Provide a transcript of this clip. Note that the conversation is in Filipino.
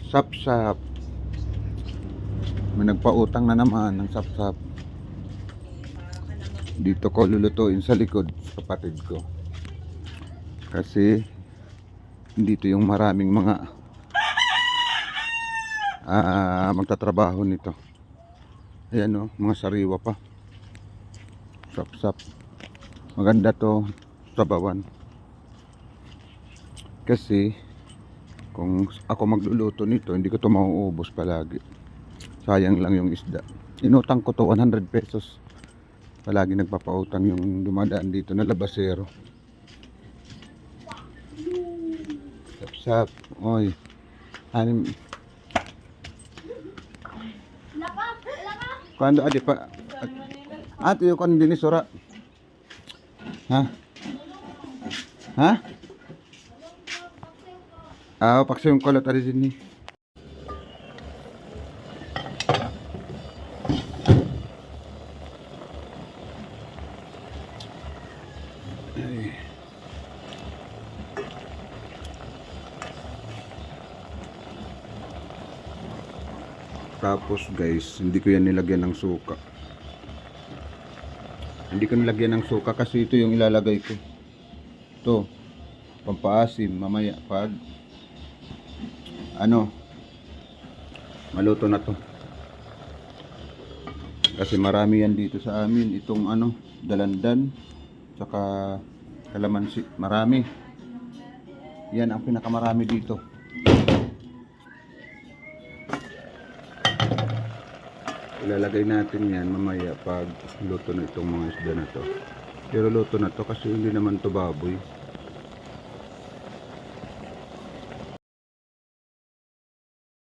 Sapsap. May nagpautang na naman ng sapsap. Dito ko lulutuin sa likod sa kapatid ko. Kasi dito yung maraming mga magtatrabaho nito. Ayan o, mga sariwa pa. Sapsap. Maganda to sa bawan. Kasi kung ako magluluto nito, hindi ko to mauubos palagi. Sayang lang yung isda. Inutang ko to 100 pesos. Palagi nagpapautang yung dumadaan dito na labasero. Sapsap. Oy. Anim. Kuando adi pa. Ate yung kan din sura. Ha? Ha? Paksa yung kulot adi din ni. Tapos guys, hindi ko yan nilagyan ng suka. Hindi ko nilagyan ng suka kasi ito yung ilalagay ko. Ito, pampaasim mamaya pag maluto na to. Kasi marami yan dito sa amin. Itong dalandan, tsaka kalamansi. Marami. Yan ang pinakamarami dito. Ilalagay natin yan mamaya pag luto na itong mga isda na to. Pero luto na to kasi hindi naman to baboy.